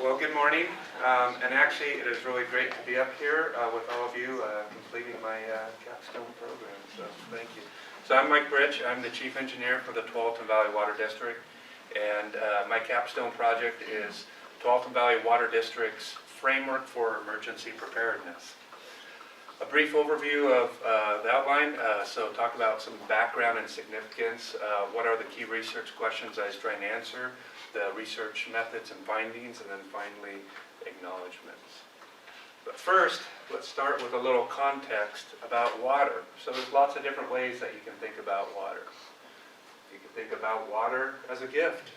Well, good morning, and actually it is really great to be up here with all of you completing my Capstone program, so thank you. So I'm Mike Britch, I'm the Chief Engineer for the Tualatin Valley Water District, and my Capstone project is Tualatin Valley Water District's Framework for Emergency Preparedness. A brief overview of the outline, so talk about some background and significance, what are the key research questions I was trying to answer, the research methods and findings, and then finally acknowledgments. But first, let's start with a little context about water. So there's lots of different ways that you can think about water. You can think about water as a gift.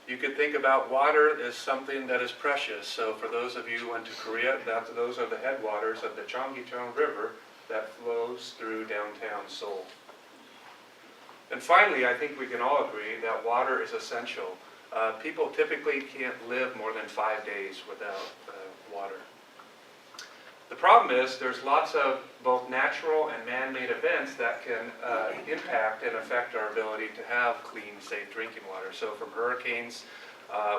You could think about water as something that is precious. So for those of you who went to Korea, those are the headwaters of the Cheonggyecheon River that flows through downtown Seoul. And finally, I think we can all agree that water is essential. People typically can't live more than 5 days without water. The problem is there's lots of both natural and man-made events that can impact and affect our ability to have clean, safe drinking water. So from hurricanes,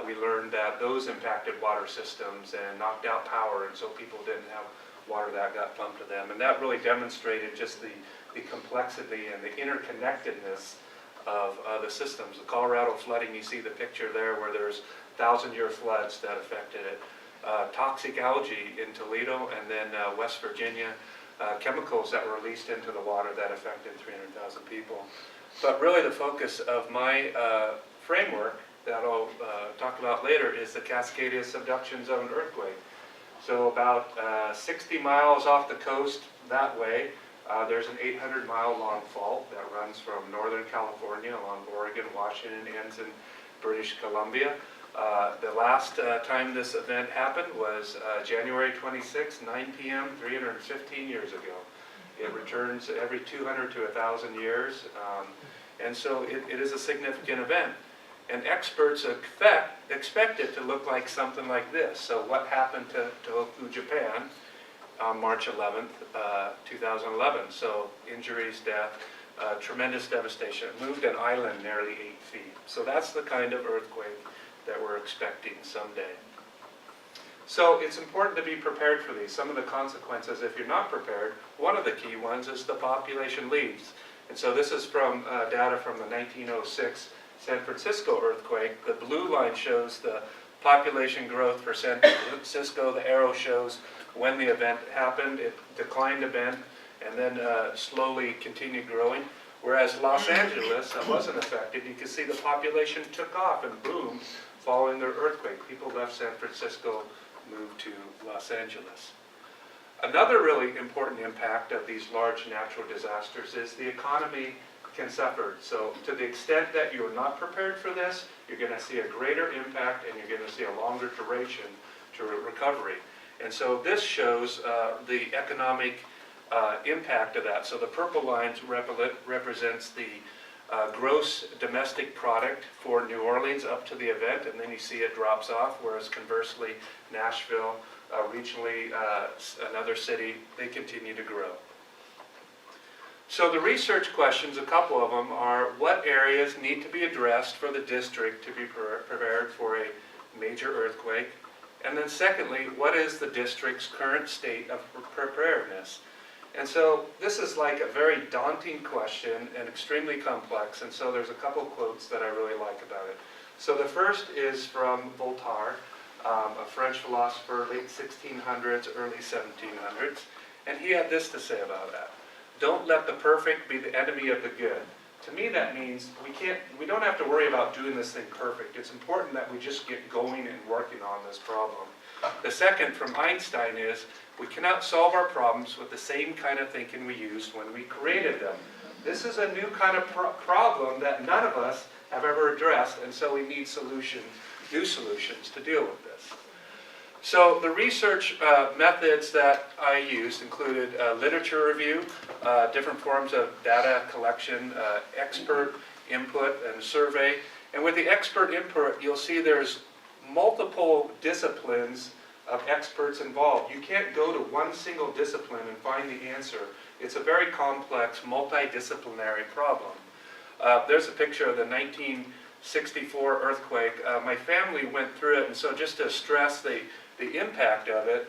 we learned that those impacted water systems and knocked out power, and so people didn't have water that got pumped to them. And that really demonstrated just the complexity and the interconnectedness of the systems. The Colorado flooding, you see the picture there where there's 1,000-year floods that affected it. Toxic algae in Toledo, and then West Virginia, chemicals that were released into the water that affected 300,000 people. But really the focus of my framework that I'll talk about later is the Cascadia Subduction Zone earthquake. So about 60 miles off the coast that way, there's an 800-mile long fault that runs from Northern California along Oregon, Washington, ends in British Columbia. The last time this event happened was January 26, 9 p.m., 315 years ago. It returns every 200 to 1,000 years, and so it is a significant event. And experts expect it to look like something like this. So what happened to Tohoku, Japan on March 11th, 2011? So injuries, death, tremendous devastation. It moved an island nearly 8 feet. So that's the kind of earthquake that we're expecting someday. So it's important to be prepared for these. Some of the consequences, if you're not prepared, one of the key ones is the population leaves. And so this is from data from the 1906 San Francisco earthquake. The blue line shows the population growth for San Francisco. The arrow shows when the event happened. It declined a bit and then slowly continued growing. Whereas Los Angeles, that wasn't affected, you can see the population took off and boomed following the earthquake. People left San Francisco, moved to Los Angeles. Another really important impact of these large natural disasters is the economy can suffer. So to the extent that you're not prepared for this, you're going to see a greater impact and you're going to see a longer duration to recovery. And so this shows the economic impact of that. So the purple lines represents the gross domestic product for New Orleans up to the event, and then you see it drops off, whereas conversely, Nashville, regionally, another city, they continue to grow. So the research questions, a couple of them, are what areas need to be addressed for the district to be prepared for a major earthquake? And then secondly, what is the district's current state of preparedness? And so this is like a very daunting question and extremely complex, and so there's a couple quotes that I really like about it. So the first is from Voltaire, a French philosopher, late 1600s, early 1700s, and he had this to say about that. Don't let the perfect be the enemy of the good. To me that means we don't have to worry about doing this thing perfect. It's important that we just get going and working on this problem. The second from Einstein is, we cannot solve our problems with the same kind of thinking we used when we created them. This is a new kind of problem that none of us have ever addressed, and so we need new solutions to deal with this. So the research methods that I used included literature review, different forms of data collection, expert input and survey. And with the expert input, you'll see there's multiple disciplines of experts involved. You can't go to one single discipline and find the answer. It's a very complex, multidisciplinary problem. There's a picture of the '64 earthquake. My family went through it, and so just to stress the impact of it,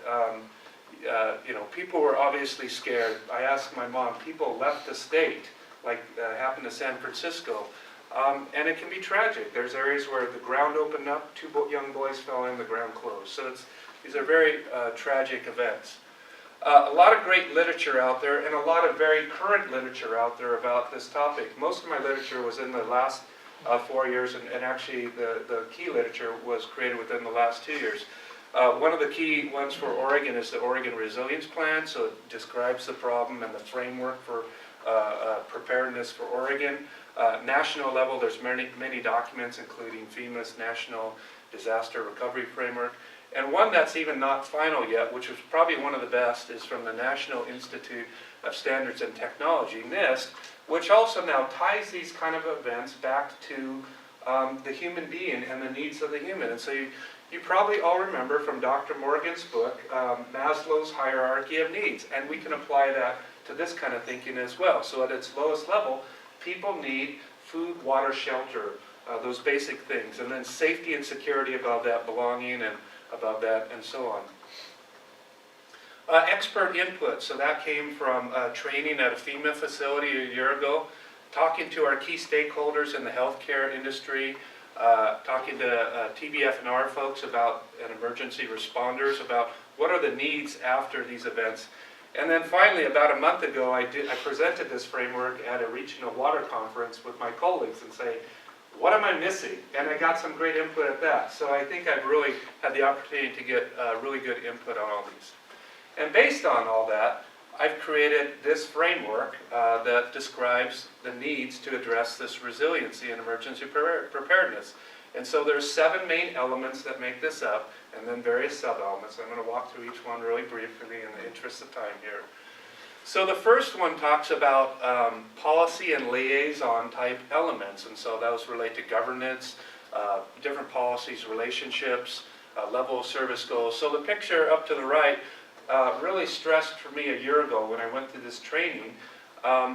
you know, people were obviously scared. I asked my mom, people left the state, like happened to San Francisco. And it can be tragic. There's areas where the ground opened up, two young boys fell in, the ground closed. So these are very tragic events. A lot of great literature out there, and a lot of very current literature out there about this topic. Most of my literature was in the last 4 years, and actually the key literature was created within the last 2 years. One of the key ones for Oregon is the Oregon Resilience Plan, so it describes the problem and the framework for preparedness for Oregon. National level, there's many documents, including FEMA's National Disaster Recovery Framework. And one that's even not final yet, which was probably one of the best, is from the National Institute of Standards and Technology, NIST, which also now ties these kind of events back to the human being and the needs of the human. And so you probably all remember from Dr. Morgan's book, Maslow's Hierarchy of Needs, and we can apply that to this kind of thinking as well. So at its lowest level, people need food, water, shelter, those basic things, and then safety and security above that, belonging and above that, and so on. Expert input, so that came from training at a FEMA facility a year ago, talking to our key stakeholders in the healthcare industry, talking to TBF&R folks about and emergency responders about what are the needs after these events. And then finally, about a month ago, I presented this framework at a regional water conference with my colleagues and say, what am I missing? And I got some great input at that. So I think I've really had the opportunity to get really good input on all these. And based on all that, I've created this framework that describes the needs to address this resiliency and emergency preparedness. And so there's 7 main elements that make this up, and then various sub-elements. I'm going to walk through each one really briefly in the interest of time here. So the first one talks about policy and liaison type elements, and so those relate to governance, different policies, relationships, level of service goals. So the picture up to the right really stressed for me a year ago when I went through this training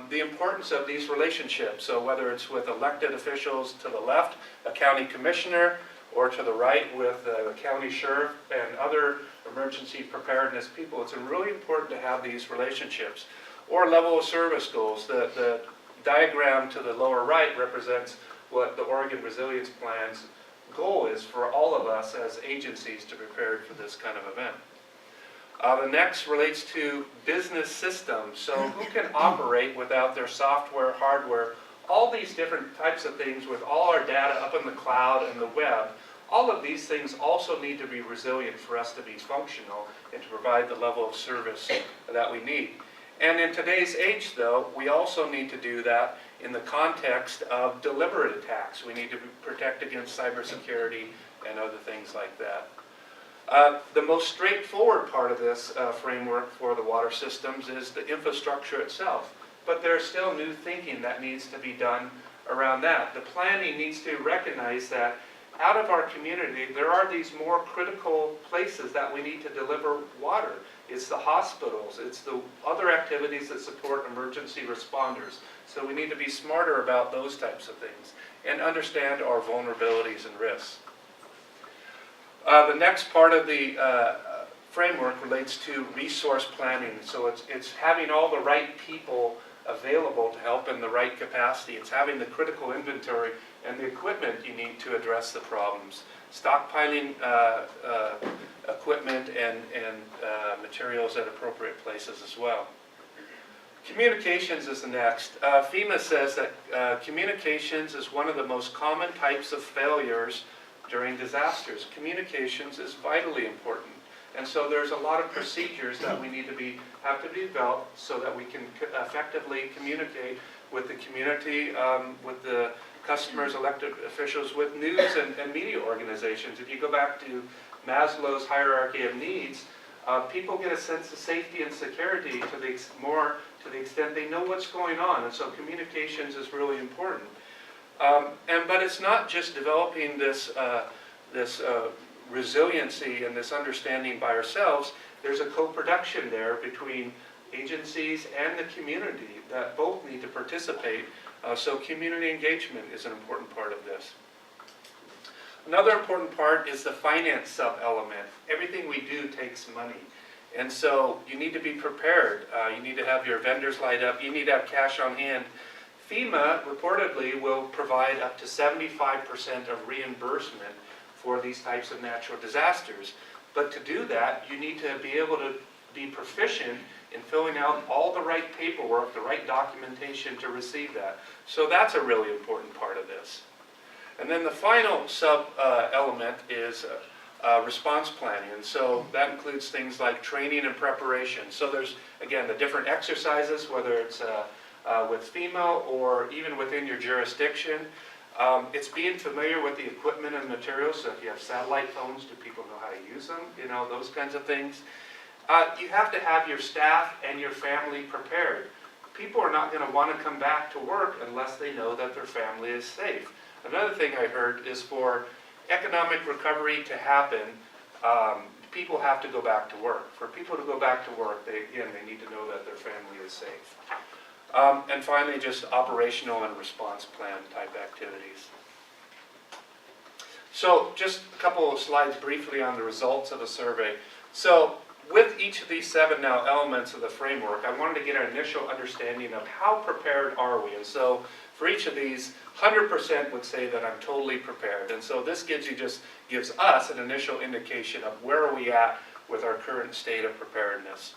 the importance of these relationships. So whether it's with elected officials to the left, a county commissioner, or to the right with the county sheriff and other emergency preparedness people, it's really important to have these relationships. Or level of service goals. The diagram to the lower right represents what the Oregon Resilience Plan's goal is for all of us as agencies to prepare for this kind of event. The next relates to business systems. So who can operate without their software, hardware, all these different types of things with all our data up in the cloud and the web. All of these things also need to be resilient for us to be functional and to provide the level of service that we need. And in today's age, though, we also need to do that in the context of deliberate attacks. We need to protect against cybersecurity and other things like that. The most straightforward part of this framework for the water systems is the infrastructure itself. But there's still new thinking that needs to be done around that. The planning needs to recognize that out of our community, there are these more critical places that we need to deliver water. It's the hospitals, it's the other activities that support emergency responders. So we need to be smarter about those types of things and understand our vulnerabilities and risks. The next part of the framework relates to resource planning. So it's having all the right people available to help in the right capacity. It's having the critical inventory and the equipment you need to address the problems. Stockpiling equipment and materials at appropriate places as well. Communications is the next. FEMA says that communications is one of the most common types of failures during disasters. Communications is vitally important. And so there's a lot of procedures that we need to have to be developed so that we can effectively communicate with the community, with the customers, elected officials, with news and media organizations. If you go back to Maslow's hierarchy of needs, people get a sense of safety and security to the extent they know what's going on. And so communications is really important. But it's not just developing this resiliency and this understanding by ourselves. There's a co-production there between agencies and the community that both need to participate. So community engagement is an important part of this. Another important part is the finance sub-element. Everything we do takes money. And so you need to be prepared. You need to have your vendors lined up. You need to have cash on hand. FEMA reportedly will provide up to 75% of reimbursement for these types of natural disasters. But to do that, you need to be able to be proficient in filling out all the right paperwork, the right documentation to receive that. So that's a really important part of this. And then the final sub-element is response planning. And so that includes things like training and preparation. So there's, again, the different exercises, whether it's with FEMA or even within your jurisdiction. It's being familiar with the equipment and materials. So if you have satellite phones, do people know how to use them? You know, those kinds of things. You have to have your staff and your family prepared. People are not going to want to come back to work unless they know that their family is safe. Another thing I heard is for economic recovery to happen, people have to go back to work. For people to go back to work, they need to know that their family is safe. And finally, just operational and response plan type activities. So just a couple of slides briefly on the results of the survey. So with each of these 7 now elements of the framework, I wanted to get an initial understanding of how prepared are we. And so for each of these, 100% would say that I'm totally prepared. And so this gives us an initial indication of where are we at with our current state of preparedness.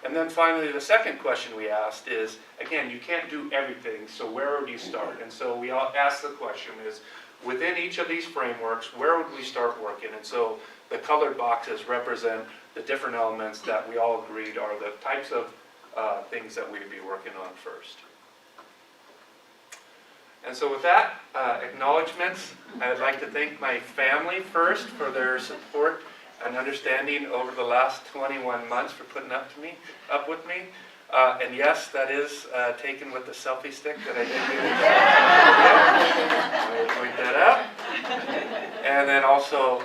And then finally, the second question we asked is, again, you can't do everything, so where would you start? And so we all asked the question is, within each of these frameworks, where would we start working? And so the colored boxes represent the different elements that we all agreed are the types of things that we'd be working on first. And so with that, acknowledgments, I'd like to thank my family first for their support and understanding over the last 21 months for putting up with me. And yes, that is taken with the selfie stick that I did do. I'll point that out. And then also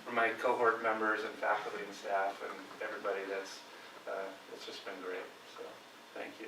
for my cohort members and faculty and staff and everybody it's just been great. So thank you.